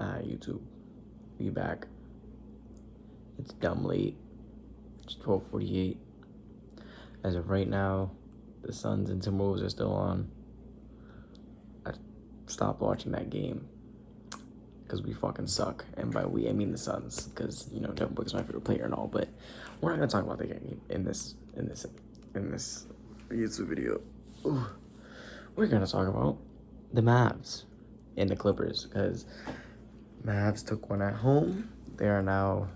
YouTube. We back. It's dumb late. It's 12:48. As of right now, the Suns and Timberwolves are still on. I stopped watching that game because we fucking suck. And by we, I mean the Suns, because Devin Booker's my favorite player and all. But we're not gonna talk about the game in this YouTube video. Ooh. We're gonna talk about the Mavs and the Clippers, because Mavs took one at home. They are now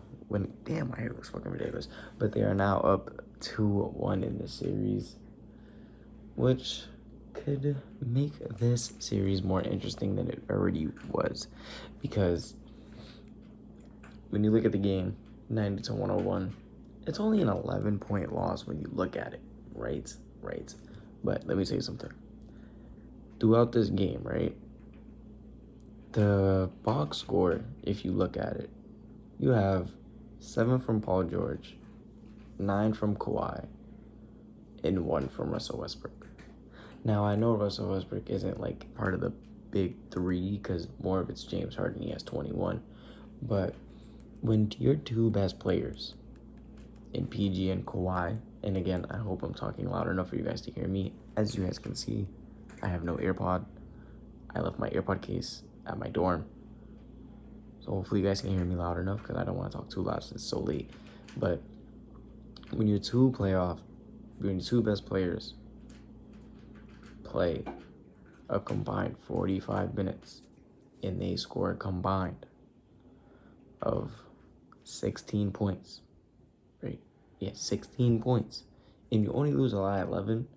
damn, my hair looks fucking ridiculous. But they are now up 2-1 in the series, which could make this series more interesting than it already was, because when you look at the game, 90-101, it's only an 11-point loss when you look at it, right? But let me tell you something. Throughout this game, right, the box score, if you look at it, you have 7 from Paul George, 9 from Kawhi, and 1 from Russell Westbrook. Now, I know Russell Westbrook isn't like part of the big three, because more of it's James Harden. He has 21. But when your two best players in PG and Kawhi, and again, I hope I'm talking loud enough for you guys to hear me. As you guys can see, I have no AirPod. I left my AirPod case at my dorm. So hopefully you guys can hear me loud enough, because I don't want to talk too loud since it's so late. But when your two best players play a combined 45 minutes and they score a combined of 16 points, right? Yeah, 16 points. And you only lose a lot at 11.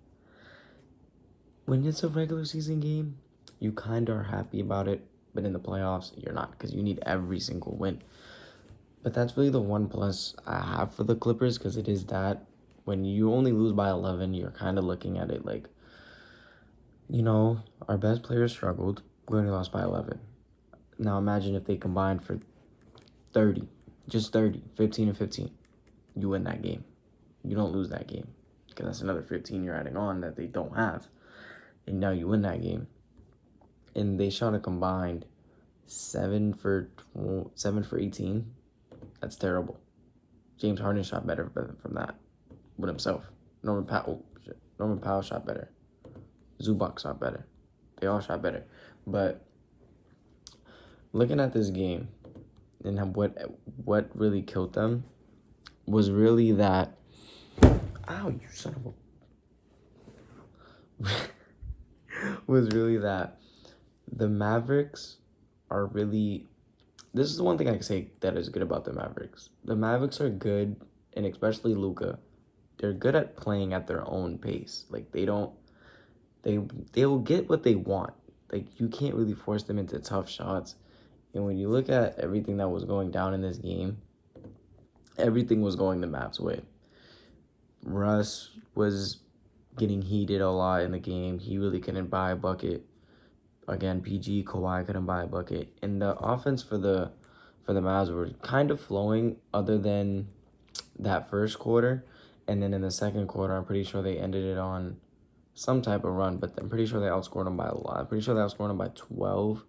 When it's a regular season game, you kind of are happy about it. But in the playoffs, you're not, because you need every single win. But that's really the one plus I have for the Clippers, because it is that when you only lose by 11, you're kind of looking at it like, our best players struggled. We only lost by 11. Now imagine if they combined for 30, just 30, 15 and 15. You win that game. You don't lose that game, because that's another 15 you're adding on that they don't have. And now you win that game. And they shot a combined 7 for 18. That's terrible. James Harden shot better from that with himself. Norman Powell shot better. Zubac shot better. They all shot better. But looking at this game and what really killed them was really that. Ow, you son of a. Was really that the Mavericks are really. This is the one thing I can say that is good about the Mavericks. The Mavericks are good, and especially Luka, they're good at playing at their own pace. Like, they'll get what they want. Like, you can't really force them into tough shots. And when you look at everything that was going down in this game, everything was going the Mavs' way. Russ was getting heated a lot in the game. He really couldn't buy a bucket. Again, PG, Kawhi couldn't buy a bucket. And the offense for the Mavs were kind of flowing, other than that first quarter. And then in the second quarter, I'm pretty sure they ended it on some type of run, but I'm pretty sure they outscored them by a lot. I'm pretty sure they outscored them by 12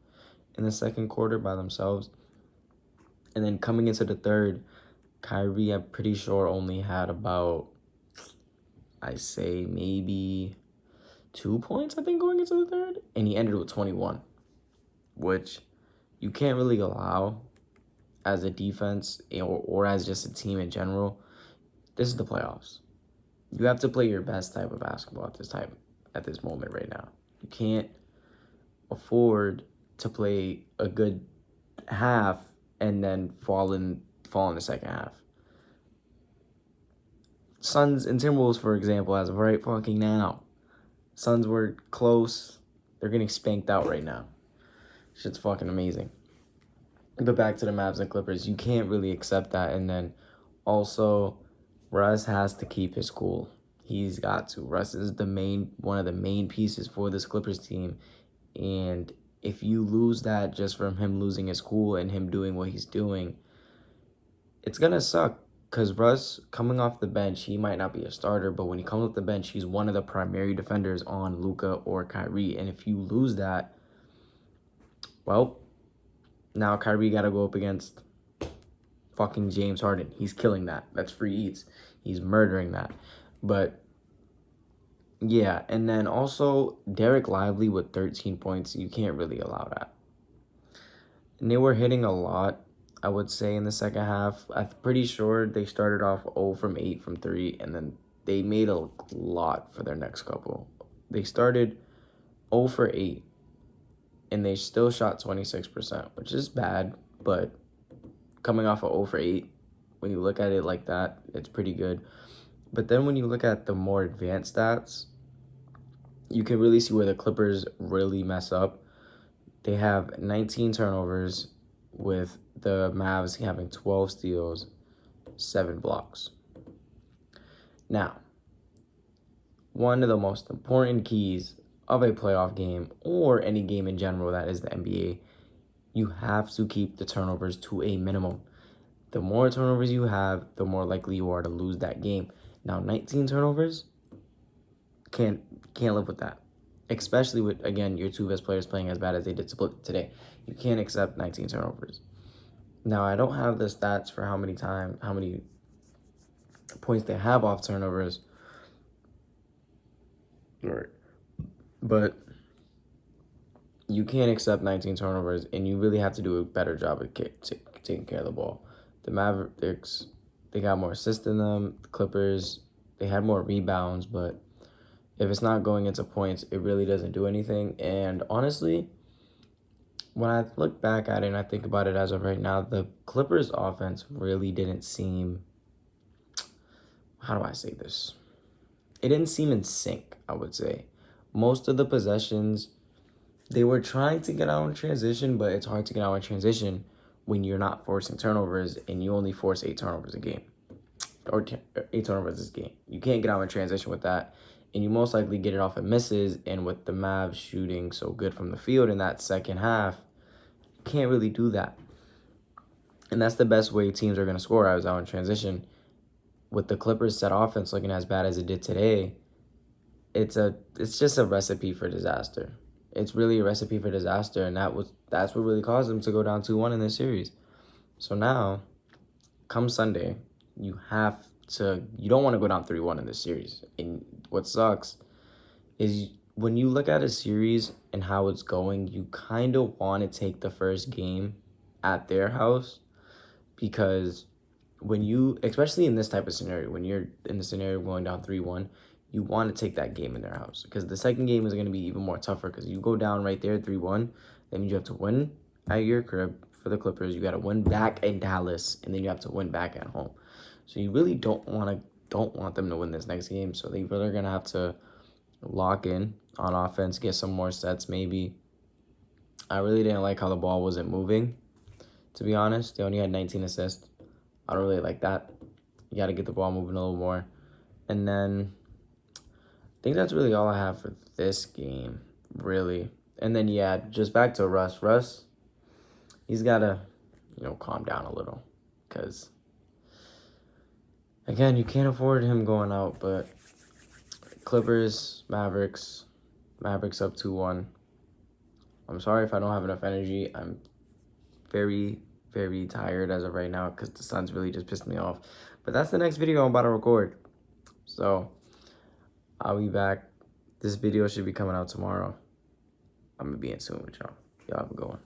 in the second quarter by themselves. And then coming into the third, Kyrie, I'm pretty sure, only had about, I say, maybe 2 points, I think, going into the third. And he ended with 21, which you can't really allow as a defense or as just a team in general. This is the playoffs. You have to play your best type of basketball at this moment right now. You can't afford to play a good half and then fall in the second half. Suns and Timberwolves, for example, as of right fucking now. Suns were close. They're getting spanked out right now. Shit's fucking amazing. But back to the Mavs and Clippers. You can't really accept that. And then also, Russ has to keep his cool. He's got to. Russ is one of the main pieces for this Clippers team. And if you lose that just from him losing his cool and him doing what he's doing, it's going to suck. Because Russ, coming off the bench, he might not be a starter, but when he comes off the bench, he's one of the primary defenders on Luka or Kyrie. And if you lose that, well, Now Kyrie got to go up against fucking James Harden. He's killing that. That's free eats. He's murdering that. But yeah, and then also Derek Lively with 13 points. You can't really allow that. And they were hitting a lot, I would say, in the second half. I'm pretty sure they started off 0 from 8 from 3, and then they made a lot for their next couple. They started 0 for 8, and they still shot 26%, which is bad, but coming off of 0 for 8, when you look at it like that, it's pretty good. But then when you look at the more advanced stats, you can really see where the Clippers really mess up. They have 19 turnovers, with the Mavs having 12 steals, 7 blocks. Now, one of the most important keys of a playoff game, or any game in general that is the NBA, you have to keep the turnovers to a minimum. The more turnovers you have, the more likely you are to lose that game. Now, 19 turnovers, can't live with that. Especially with, again, your two best players playing as bad as they did today. You can't accept 19 turnovers. Now, I don't have the stats for how many points they have off turnovers. Right. But you can't accept 19 turnovers, and you really have to do a better job of taking care of the ball. The Mavericks, they got more assists than them. The Clippers, they had more rebounds, but if it's not going into points, it really doesn't do anything. And honestly, when I look back at it and I think about it as of right now, the Clippers offense really didn't seem, how do I say this? It didn't seem in sync, I would say. Most of the possessions, they were trying to get out in transition, but it's hard to get out in transition when you're not forcing turnovers and you only force 8 turnovers a game. Or 8 turnovers this game. You can't get out in transition with that. And you most likely get it off of misses. And with the Mavs shooting so good from the field in that second half, you can't really do that. And that's the best way teams are going to score. I was out in transition. With the Clippers set offense looking as bad as it did today, it's just a recipe for disaster. It's really a recipe for disaster, and that's what really caused them to go down 2-1 in this series. So now, come Sunday, you don't want to go down 3-1 in this series. And what sucks is when you look at a series and how it's going, you kind of want to take the first game at their house, because especially in this type of scenario, when you're in the scenario going down 3-1, you want to take that game in their house, because the second game is going to be even more tougher, because you go down right there 3-1, that means you have to win at your crib for the Clippers. You got to win back in Dallas, and then you have to win back at home. So you really don't want them to win this next game. So they really are going to have to lock in on offense, get some more sets maybe. I really didn't like how the ball wasn't moving, to be honest. They only had 19 assists. I don't really like that. You got to get the ball moving a little more. And then I think that's really all I have for this game, really. And then, yeah, just back to Russ. Russ, he's got to, calm down a little, because, again, you can't afford him going out. But Clippers, Mavericks up 2-1. I'm sorry if I don't have enough energy. I'm very, very tired as of right now, because the sun's really just pissed me off. But that's the next video I'm about to record. So I'll be back. This video should be coming out tomorrow. I'm going to be in soon with y'all. Y'all have a good one.